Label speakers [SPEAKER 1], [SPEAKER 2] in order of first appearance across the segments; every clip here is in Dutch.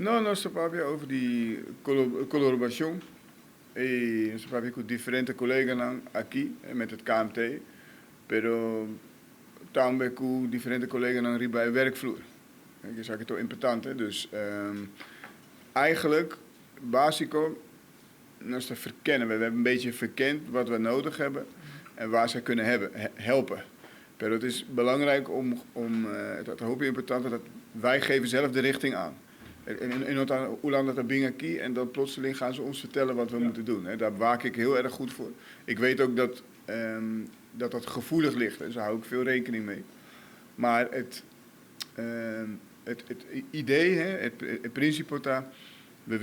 [SPEAKER 1] No, no se parla over die colaboración. Se parla con diferentes colegas aquí met het KMT, pero también con diferentes colegas hier bij de werkvloer. Je zag het toch important, hè? Dus eigenlijk, basico, is te verkennen. We hebben een beetje verkend wat we nodig hebben en waar ze kunnen helpen. Maar het is belangrijk dat hoop je important, dat wij geven zelf de richting aan. En hoe lang dat ben aquí en dan plotseling gaan ze ons vertellen wat we moeten doen. Hè. Daar waak ik heel erg goed voor. Ik weet ook dat gevoelig ligt en daar hou ik veel rekening mee. Maar het idee, hè, het principe daar, we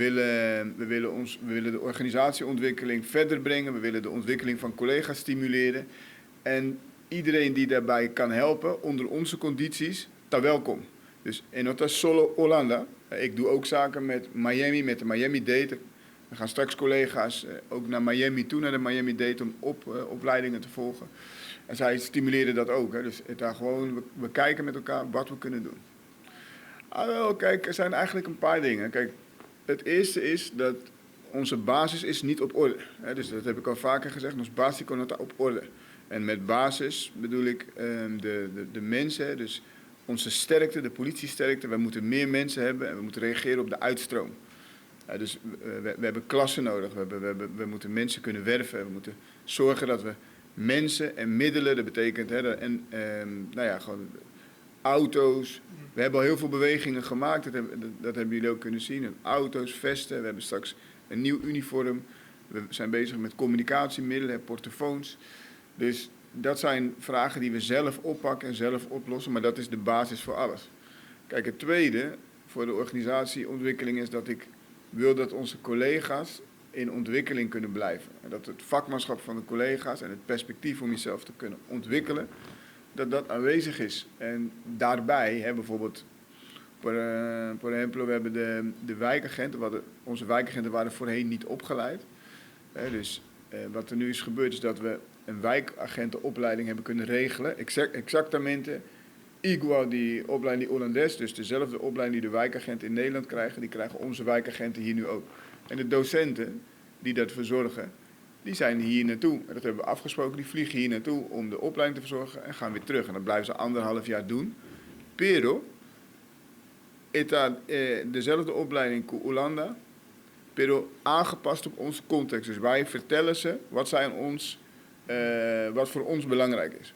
[SPEAKER 1] willen de organisatieontwikkeling verder brengen. We willen de ontwikkeling van collega's stimuleren. En iedereen die daarbij kan helpen, onder onze condities, daar welkom. Dus, en dat is solo Hollanda. Ik doe ook zaken met Miami, met de Miami Date. We gaan straks collega's ook naar Miami toe, naar de Miami Date, om opleidingen te volgen. En zij stimuleren dat ook. Hè. Dus daar gewoon, we kijken met elkaar wat we kunnen doen. Wel, kijk, er zijn eigenlijk een paar dingen. Kijk, het eerste is dat onze basis is niet op orde. Hè. Dus dat heb ik al vaker gezegd, ons basis is niet op orde. En met basis bedoel ik de mensen, dus onze sterkte, de politiesterkte. We moeten meer mensen hebben en we moeten reageren op de uitstroom. Dus we hebben klassen nodig, we moeten mensen kunnen werven. We moeten zorgen dat we mensen en middelen, dat betekent gewoon auto's. We hebben al heel veel bewegingen gemaakt, dat hebben jullie ook kunnen zien. Auto's, vesten, we hebben straks een nieuw uniform. We zijn bezig met communicatiemiddelen, portofoons. Dus dat zijn vragen die we zelf oppakken en zelf oplossen, maar dat is de basis voor alles. Kijk, het tweede voor de organisatieontwikkeling is dat ik wil dat onze collega's in ontwikkeling kunnen blijven. En dat het vakmanschap van de collega's en het perspectief om jezelf te kunnen ontwikkelen, dat aanwezig is. En daarbij, hè, bijvoorbeeld, por ejemplo, we hebben de wijkagenten, onze wijkagenten waren voorheen niet opgeleid. Dus wat er nu is gebeurd is dat we een wijkagentenopleiding hebben kunnen regelen. Exactamente igual die opleiding die Hollandes, dus dezelfde opleiding die de wijkagenten in Nederland krijgen, die krijgen onze wijkagenten hier nu ook. En de docenten die dat verzorgen, die zijn hier naartoe. En dat hebben we afgesproken, die vliegen hier naartoe om de opleiding te verzorgen en gaan weer terug. En dat blijven ze 1,5 jaar doen. Pero, dezelfde opleiding als Hollanda, pero aangepast op onze context. Dus wij vertellen ze wat voor ons belangrijk is.